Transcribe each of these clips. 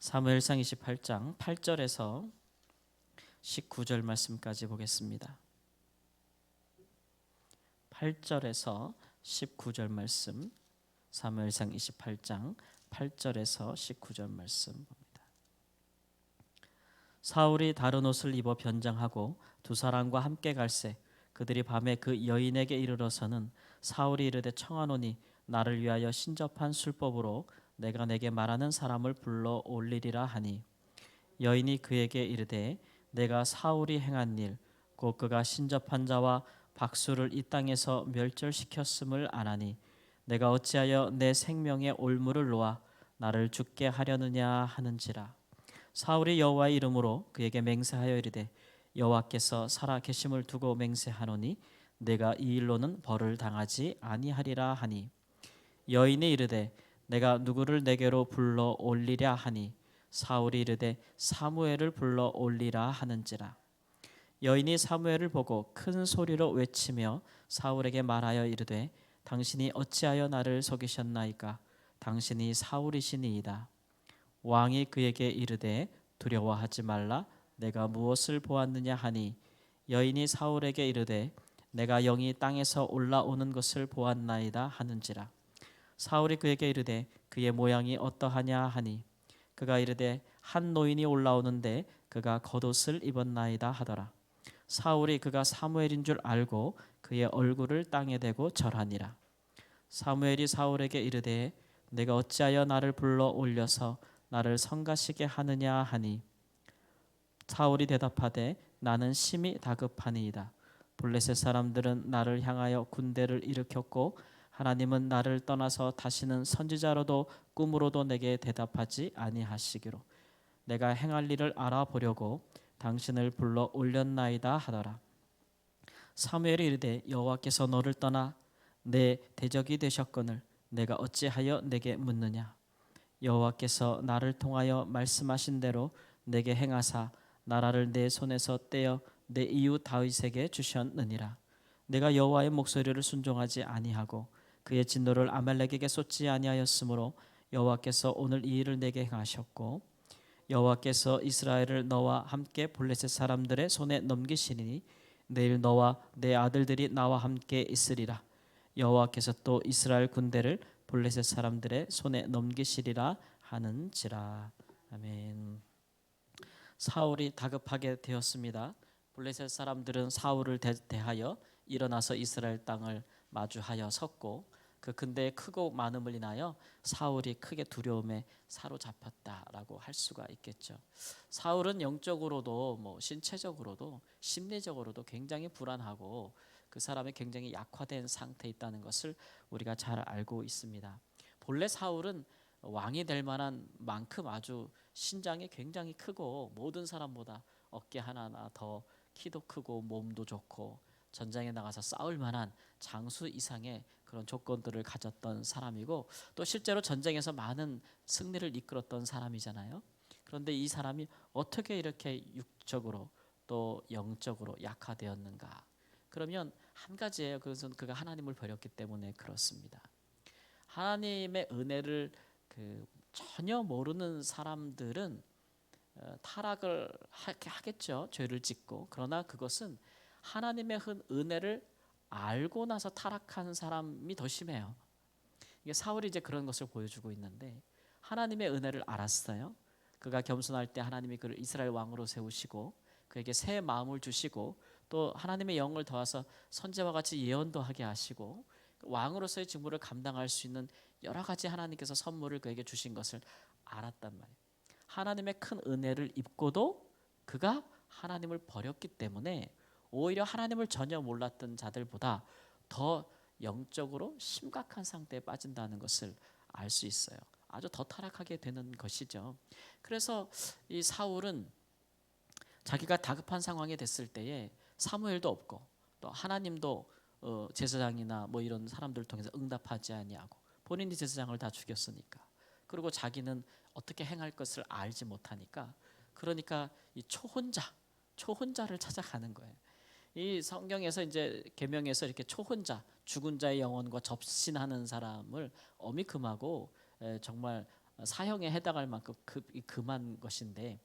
사무엘상 28장 8절에서 19절 말씀까지 보겠습니다. 8절에서 19절 말씀, 사무엘상 28장 8절에서 19절 말씀 봅니다. 사울이 다른 옷을 입어 변장하고 두 사람과 함께 갈새 그들이 밤에 그 여인에게 이르러서는 사울이 이르되 청하노니 나를 위하여 신접한 술법으로 내가 내게 말하는 사람을 불러 올리리라 하니 여인이 그에게 이르되 내가 사울이 행한 일 곧 그가 신접한 자와 박수를 이 땅에서 멸절시켰음을 아나니 내가 어찌하여 내 생명의 올무를 놓아 나를 죽게 하려느냐 하는지라. 사울이 여호와의 이름으로 그에게 맹세하여 이르되 여호와께서 살아 계심을 두고 맹세하노니 내가 이 일로는 벌을 당하지 아니하리라 하니 여인이 이르되 내가 누구를 내게로 불러 올리랴 하니 사울이 이르되 사무엘을 불러 올리라 하는지라. 여인이 사무엘을 보고 큰 소리로 외치며 사울에게 말하여 이르되 당신이 어찌하여 나를 속이셨나이까? 당신이 사울이시니이다. 왕이 그에게 이르되 두려워하지 말라. 내가 무엇을 보았느냐 하니 여인이 사울에게 이르되 내가 영이 땅에서 올라오는 것을 보았나이다 하는지라. 사울이 그에게 이르되 그의 모양이 어떠하냐 하니 그가 이르되 한 노인이 올라오는데 그가 겉옷을 입었나이다 하더라. 사울이 그가 사무엘인 줄 알고 그의 얼굴을 땅에 대고 절하니라. 사무엘이 사울에게 이르되 내가 어찌하여 나를 불러 올려서 나를 성가시게 하느냐 하니 사울이 대답하되 나는 심히 다급하니이다. 블레셋 사람들은 나를 향하여 군대를 일으켰고 하나님은 나를 떠나서 다시는 선지자로도 꿈으로도 내게 대답하지 아니하시기로 내가 행할 일을 알아보려고 당신을 불러 올렸나이다 하더라. 사무엘이 이르되 여호와께서 너를 떠나 내 대적이 되셨거늘 내가 어찌하여 내게 묻느냐. 여호와께서 나를 통하여 말씀하신 대로 내게 행하사 나라를 내 손에서 떼어 내 이웃 다윗에게 주셨느니라. 내가 여호와의 목소리를 순종하지 아니하고 그의 진노를 아말렉에게 쏟지 아니하였으므로 여호와께서 오늘 이 일을 내게 행하셨고 여호와께서 이스라엘을 너와 함께 블레셋 사람들의 손에 넘기시리니 내일 너와 내 아들들이 나와 함께 있으리라. 여호와께서 또 이스라엘 군대를 블레셋 사람들의 손에 넘기시리라 하는지라. 아멘. 사울이 다급하게 되었습니다. 블레셋 사람들은 사울을 대하여 일어나서 이스라엘 땅을 마주하여 섰고 그 근대의 크고 많음을 인하여 사울이 크게 두려움에 사로잡혔다라고 할 수가 있겠죠. 사울은 영적으로도 신체적으로도 심리적으로도 굉장히 불안하고 그 사람이 굉장히 약화된 상태에 있다는 것을 우리가 잘 알고 있습니다. 본래 사울은 왕이 될 만한 만큼 아주 신장이 굉장히 크고 모든 사람보다 어깨 하나하나 더 키도 크고 몸도 좋고 전장에 나가서 싸울 만한 장수 이상의 그런 조건들을 가졌던 사람이고 또 실제로 전쟁에서 많은 승리를 이끌었던 사람이잖아요. 그런데 이 사람이 어떻게 이렇게 육적으로 또 영적으로 약화되었는가? 그러면 한 가지예요. 그것은 그가 하나님을 버렸기 때문에 그렇습니다. 하나님의 은혜를 전혀 모르는 사람들은 타락을 하겠죠. 죄를 짓고. 그러나 그것은 하나님의 은혜를 알고 나서 타락한 사람이 더 심해요. 이게 사울이 이제 그런 것을 보여주고 있는데 하나님의 은혜를 알았어요. 그가 겸손할 때 하나님이 그를 이스라엘 왕으로 세우시고 그에게 새 마음을 주시고 또 하나님의 영을 더하서 선지자와 같이 예언도 하게 하시고 왕으로서의 직무를 감당할 수 있는 여러 가지 하나님께서 선물을 그에게 주신 것을 알았단 말이에요. 하나님의 큰 은혜를 입고도 그가 하나님을 버렸기 때문에 오히려 하나님을 전혀 몰랐던 자들보다 더 영적으로 심각한 상태에 빠진다는 것을 알 수 있어요. 아주 더 타락하게 되는 것이죠. 그래서 이 사울은 자기가 다급한 상황이 됐을 때에 사무엘도 없고 또 하나님도 제사장이나 이런 사람들을 통해서 응답하지 아니하고 본인이 제사장을 다 죽였으니까 그리고 자기는 어떻게 행할 것을 알지 못하니까 그러니까 이 초혼자를 찾아가는 거예요. 이 성경에서 이제 계명에서 이렇게 초혼자, 죽은 자의 영혼과 접신하는 사람을 어미금하고 정말 사형에 해당할 만큼 금한 것인데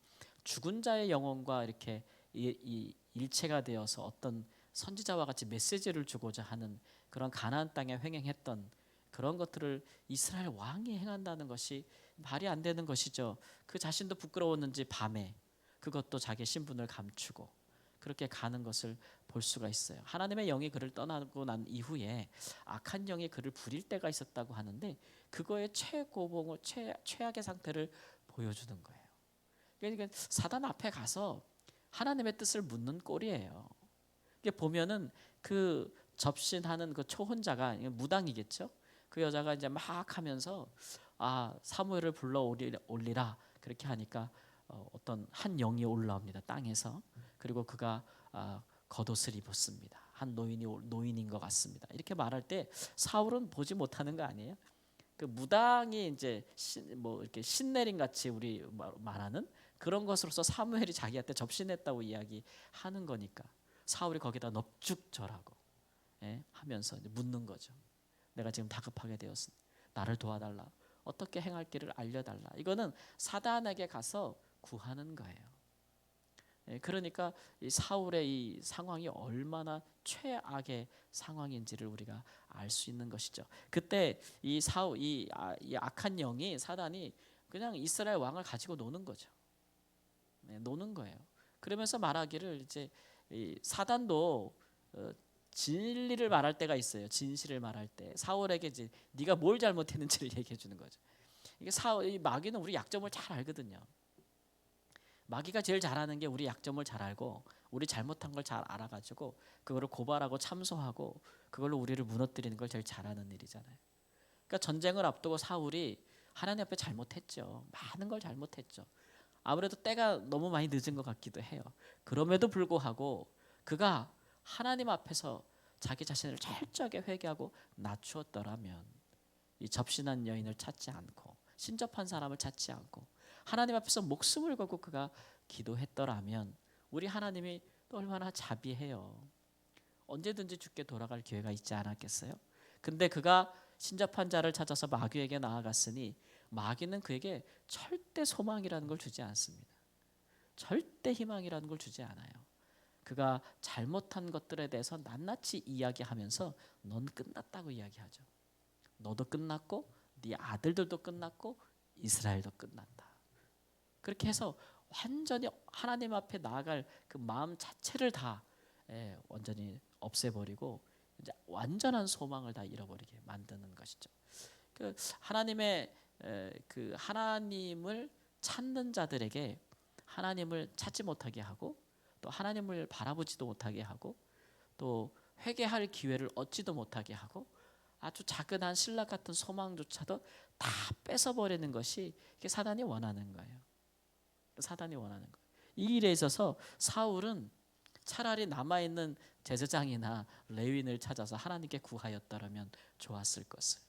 죽은 자의 영혼과 이렇게 이 일체가 되어서 어떤 선지자와 같이 메시지를 주고자 하는 그런 가나안 땅에 횡행했던 그런 것들을 이스라엘 왕이 행한다는 것이 말이 안 되는 것이죠. 그 자신도 부끄러웠는지 밤에 그것도 자기 신분을 감추고 그렇게 가는 것을 볼 수가 있어요. 하나님의 영이 그를 떠나고 난 이후에 악한 영이 그를 부릴 때가 있었다고 하는데 그거의 최고봉을 최악의 상태를 보여주는 거예요. 그러니까 사단 앞에 가서 하나님의 뜻을 묻는 꼴이에요. 이게 보면은 그 접신하는 그 초혼자가 무당이겠죠. 그 여자가 이제 막 하면서 사무엘을 불러 올리라 그렇게 하니까 어떤 한 영이 올라옵니다 땅에서. 그리고 그가 겉옷을 입었습니다. 한 노인인 것 같습니다. 이렇게 말할 때 사울은 보지 못하는 거 아니에요? 그 무당이 이제 뭐 이렇게 신내림 같이 우리 말하는 그런 것으로서 사무엘이 자기한테 접신했다고 이야기하는 거니까 사울이 거기다 넙죽절하고 하면서 이제 묻는 거죠. 내가 지금 다급하게 되었으니 나를 도와달라. 어떻게 행할 길을 알려달라. 이거는 사단에게 가서 구하는 거예요. 그러니까 이 사울의 이 상황이 얼마나 최악의 상황인지를 우리가 알 수 있는 것이죠. 그때 이 악한 영이 사단이 그냥 이스라엘 왕을 가지고 노는 거죠. 노는 거예요. 그러면서 말하기를 이제 이 사단도 진리를 말할 때가 있어요. 진실을 말할 때 사울에게 이제 네가 뭘 잘못했는지를 얘기해 주는 거죠. 이게 이 마귀는 우리 약점을 잘 알거든요. 마귀가 제일 잘하는 게 우리 약점을 잘 알고 우리 잘못한 걸 잘 알아가지고 그거를 고발하고 참소하고 그걸로 우리를 무너뜨리는 걸 제일 잘하는 일이잖아요. 그러니까 전쟁을 앞두고 사울이 하나님 앞에 잘못했죠. 많은 걸 잘못했죠. 아무래도 때가 너무 많이 늦은 것 같기도 해요. 그럼에도 불구하고 그가 하나님 앞에서 자기 자신을 철저하게 회개하고 낮추었더라면 이 접신한 여인을 찾지 않고 신접한 사람을 찾지 않고 하나님 앞에서 목숨을 걸고 그가 기도했더라면 우리 하나님이 또 얼마나 자비해요. 언제든지 주께 돌아갈 기회가 있지 않았겠어요? 근데 그가 신접한 자를 찾아서 마귀에게 나아갔으니 마귀는 그에게 절대 소망이라는 걸 주지 않습니다. 절대 희망이라는 걸 주지 않아요. 그가 잘못한 것들에 대해서 낱낱이 이야기하면서 넌 끝났다고 이야기하죠. 너도 끝났고 네 아들들도 끝났고 이스라엘도 끝난다. 그렇게 해서 완전히 하나님 앞에 나아갈 그 마음 자체를 다 완전히 없애버리고 이제 완전한 소망을 다 잃어버리게 만드는 것이죠. 그 하나님의 그 하나님을 찾는 자들에게 하나님을 찾지 못하게 하고 또 하나님을 바라보지도 못하게 하고 또 회개할 기회를 얻지도 못하게 하고 아주 작은 한 신락 같은 소망조차도 다 뺏어버리는 것이 이게 사단이 원하는 거예요. 사단이 원하는 거예요. 이 일에 있어서 사울은 차라리 남아있는 제사장이나 레위인을 찾아서 하나님께 구하였더라면 좋았을 것을.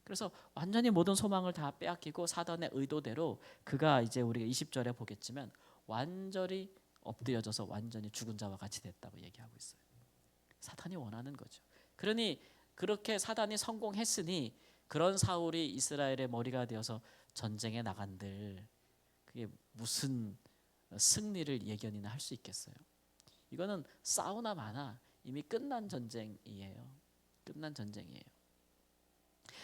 그래서 완전히 모든 소망을 다 빼앗기고 사단의 의도대로 그가 이제 우리가 20절에 보겠지만 완전히 엎드려져서 완전히 죽은 자와 같이 됐다고 얘기하고 있어요. 사단이 원하는 거죠. 그러니 그렇게 사단이 성공했으니 그런 사울이 이스라엘의 머리가 되어서 전쟁에 나간들 그게 무슨 승리를 예견이나 할 수 있겠어요? 이거는 싸우나 마나 이미 끝난 전쟁이에요. 끝난 전쟁이에요.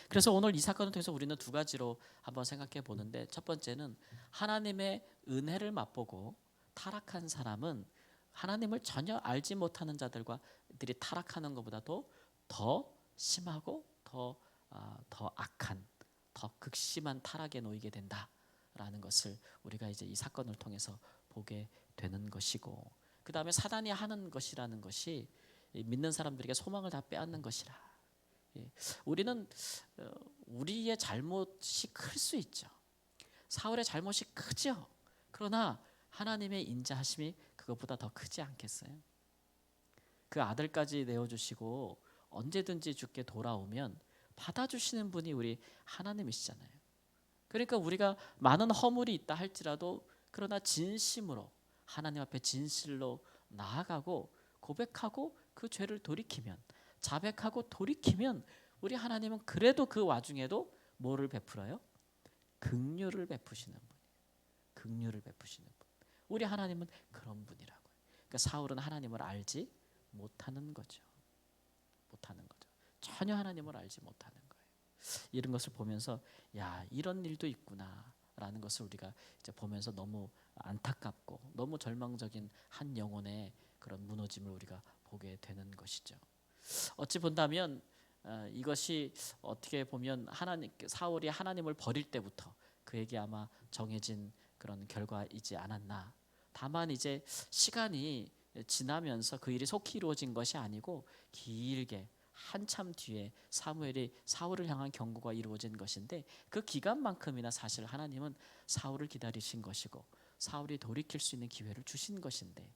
그래서 오늘 이 사건을 통해서 우리는 두 가지로 한번 생각해 보는데 첫 번째는 하나님의 은혜를 맛보고 타락한 사람은 하나님을 전혀 알지 못하는 자들이 타락하는 것보다도 더 심하고 더 악한 더 극심한 타락에 놓이게 된다라는 것을 우리가 이제 이 사건을 통해서 보게 되는 것이고 그 다음에 사단이 하는 것이라는 것이 믿는 사람들에게 소망을 다 빼앗는 것이라. 우리는 우리의 잘못이 클 수 있죠. 사울의 잘못이 크죠. 그러나 하나님의 인자하심이 그것보다 더 크지 않겠어요? 그 아들까지 내어주시고 언제든지 주께 돌아오면 받아주시는 분이 우리 하나님이시잖아요. 그러니까 우리가 많은 허물이 있다 할지라도 그러나 진심으로 하나님 앞에 진실로 나아가고 고백하고 그 죄를 돌이키면 자백하고 돌이키면 우리 하나님은 그래도 그 와중에도 뭐를 베풀어요? 긍휼을 베푸시는 분, 긍휼을 베푸시는 분. 우리 하나님은 그런 분이라고요. 그러니까 사울은 하나님을 알지 못하는 거죠. 못하는 거죠. 전혀 하나님을 알지 못하는 거예요. 이런 것을 보면서 야, 이런 일도 있구나라는 것을 우리가 이제 보면서 너무 안타깝고 너무 절망적인 한 영혼의 그런 무너짐을 우리가 보게 되는 것이죠. 어찌 본다면 이것이 어떻게 보면 하나님 사울이 하나님을 버릴 때부터 그에게 아마 정해진 그런 결과이지 않았나. 다만 이제 시간이 지나면서 그 일이 속히 이루어진 것이 아니고 길게 한참 뒤에 사무엘이 사울을 향한 경고가 이루어진 것인데 그 기간만큼이나 사실 하나님은 사울을 기다리신 것이고 사울이 돌이킬 수 있는 기회를 주신 것인데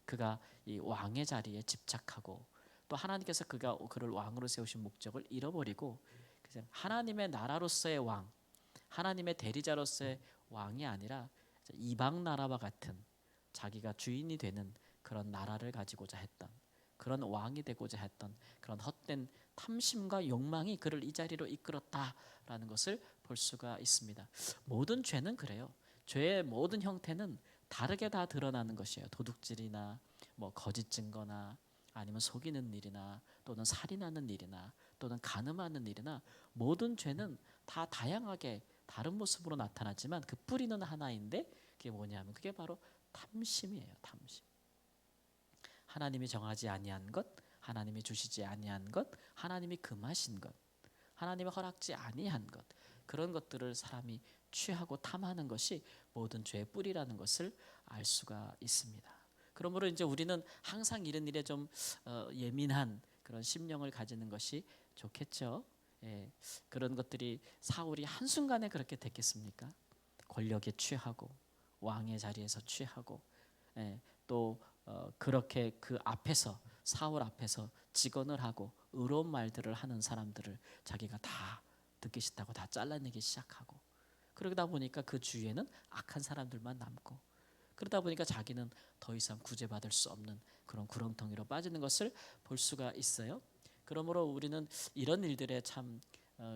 그가 이 왕의 자리에 집착하고 또 하나님께서 그를 왕으로 세우신 목적을 잃어버리고 그냥 하나님의 나라로서의 왕, 하나님의 대리자로서의 왕이 아니라 이방 나라와 같은 자기가 주인이 되는 그런 나라를 가지고자 했던 그런 왕이 되고자 했던 그런 헛된 탐심과 욕망이 그를 이 자리로 이끌었다라는 것을 볼 수가 있습니다. 모든 죄는 그래요. 죄의 모든 형태는 다르게 다 드러나는 것이에요. 도둑질이나 뭐 거짓 증거나 아니면 속이는 일이나 또는 살인하는 일이나 또는 간음하는 일이나 모든 죄는 다 다양하게 다른 모습으로 나타나지만 그 뿌리는 하나인데 그게 뭐냐면 그게 바로 탐심이에요. 탐심. 하나님이 정하지 아니한 것, 하나님이 주시지 아니한 것, 하나님이 금하신 것, 하나님이 허락지 아니한 것, 그런 것들을 사람이 취하고 탐하는 것이 모든 죄의 뿌리라는 것을 알 수가 있습니다. 그러므로 이제 우리는 항상 이런 일에 좀 예민한 그런 심령을 가지는 것이 좋겠죠. 예, 그런 것들이 사울이 한순간에 그렇게 됐겠습니까? 권력에 취하고 왕의 자리에서 취하고 또 그렇게 그 앞에서 사울 앞에서 직언을 하고 의로운 말들을 하는 사람들을 자기가 다 듣기 싫다고 다 잘라내기 시작하고 그러다 보니까 그 주위에는 악한 사람들만 남고 그러다 보니까 자기는 더 이상 구제받을 수 없는 그런 구렁텅이로 빠지는 것을 볼 수가 있어요. 그러므로 우리는 이런 일들에 참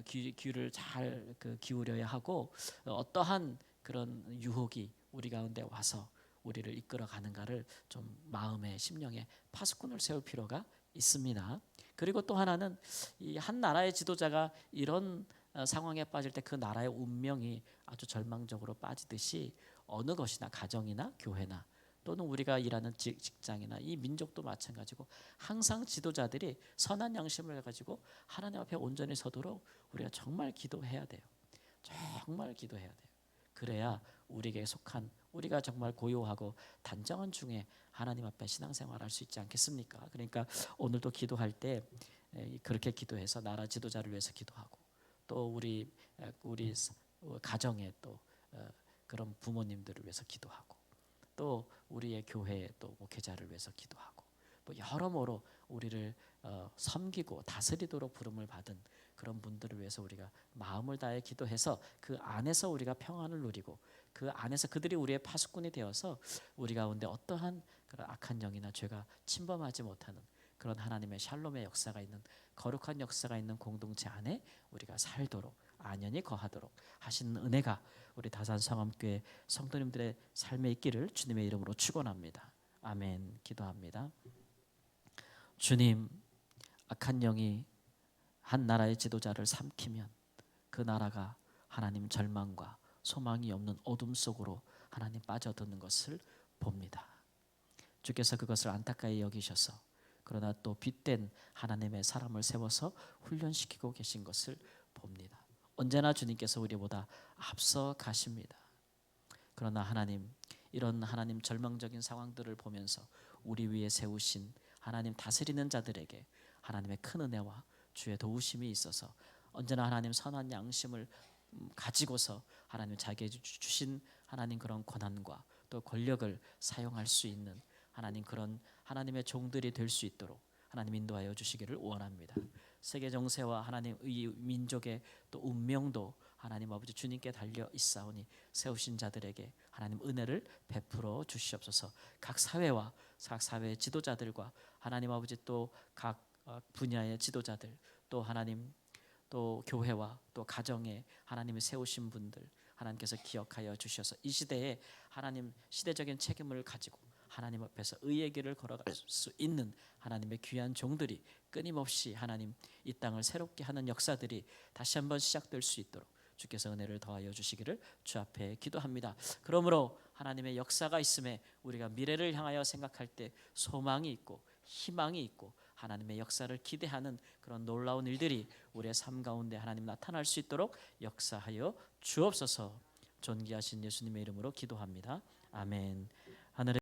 귀를 잘 기울여야 하고 어떠한 그런 유혹이 우리 가운데 와서 우리를 이끌어 가는가를 좀 마음에 심령에 파수꾼을 세울 필요가 있습니다. 그리고 또 하나는 이 한 나라의 지도자가 이런 상황에 빠질 때 그 나라의 운명이 아주 절망적으로 빠지듯이 어느 것이나 가정이나 교회나 또는 우리가 일하는 직장이나 이 민족도 마찬가지고 항상 지도자들이 선한 양심을 가지고 하나님 앞에 온전히 서도록 우리가 정말 기도해야 돼요. 정말 기도해야 돼요. 그래야 우리에게 속한 우리가 정말 고요하고 단정한 중에 하나님 앞에 신앙생활할 수 있지 않겠습니까? 그러니까 오늘도 기도할 때 그렇게 기도해서 나라 지도자를 위해서 기도하고 또 우리 가정에 또 그런 부모님들을 위해서 기도하고 또 우리의 교회 또 목회자를 위해서 기도하고 뭐 여러모로 우리를 섬기고 다스리도록 부름을 받은 그런 분들을 위해서 우리가 마음을 다해 기도해서 그 안에서 우리가 평안을 누리고 그 안에서 그들이 우리의 파수꾼이 되어서 우리 가운데 어떠한 그런 악한 영이나 죄가 침범하지 못하는 그런 하나님의 샬롬의 역사가 있는 거룩한 역사가 있는 공동체 안에 우리가 살도록 안연히 거하도록 하시는 은혜가 우리 다산성암교회 성도님들의 삶에 있기를 주님의 이름으로 축원합니다. 아멘. 기도합니다. 주님, 악한 영이 한 나라의 지도자를 삼키면 그 나라가 하나님 절망과 소망이 없는 어둠 속으로 하나님 빠져드는 것을 봅니다. 주께서 그것을 안타까이 여기셔서 그러나 또 빛된 하나님의 사람을 세워서 훈련시키고 계신 것을 봅니다. 언제나 주님께서 우리보다 앞서 가십니다. 그러나 하나님, 이런 하나님 절망적인 상황들을 보면서 우리 위에 세우신 하나님 다스리는 자들에게 하나님의 큰 은혜와 주의 도우심이 있어서 언제나 하나님 선한 양심을 가지고서 하나님 자기에게 주신 하나님 그런 권한과 또 권력을 사용할 수 있는 하나님 그런 하나님의 종들이 될 수 있도록 하나님 인도하여 주시기를 원합니다. 세계 정세와 하나님 이 민족의 또 운명도 하나님 아버지 주님께 달려 있사오니 세우신 자들에게 하나님 은혜를 베풀어 주시옵소서. 각 사회와 각 사회의 지도자들과 하나님 아버지 또 각 분야의 지도자들 또 하나님 또 교회와 또 가정에 하나님이 세우신 분들 하나님께서 기억하여 주셔서 이 시대에 하나님 시대적인 책임을 가지고 하나님 앞에서 의의 길을 걸어갈 수 있는 하나님의 귀한 종들이 끊임없이 하나님 이 땅을 새롭게 하는 역사들이 다시 한번 시작될 수 있도록 주께서 은혜를 더하여 주시기를 주 앞에 기도합니다. 그러므로 하나님의 역사가 있음에 우리가 미래를 향하여 생각할 때 소망이 있고 희망이 있고 하나님의 역사를 기대하는 그런 놀라운 일들이 우리의 삶 가운데 하나님 나타날 수 있도록 역사하여 주옵소서. 존귀하신 예수님의 이름으로 기도합니다. 아멘. 하늘의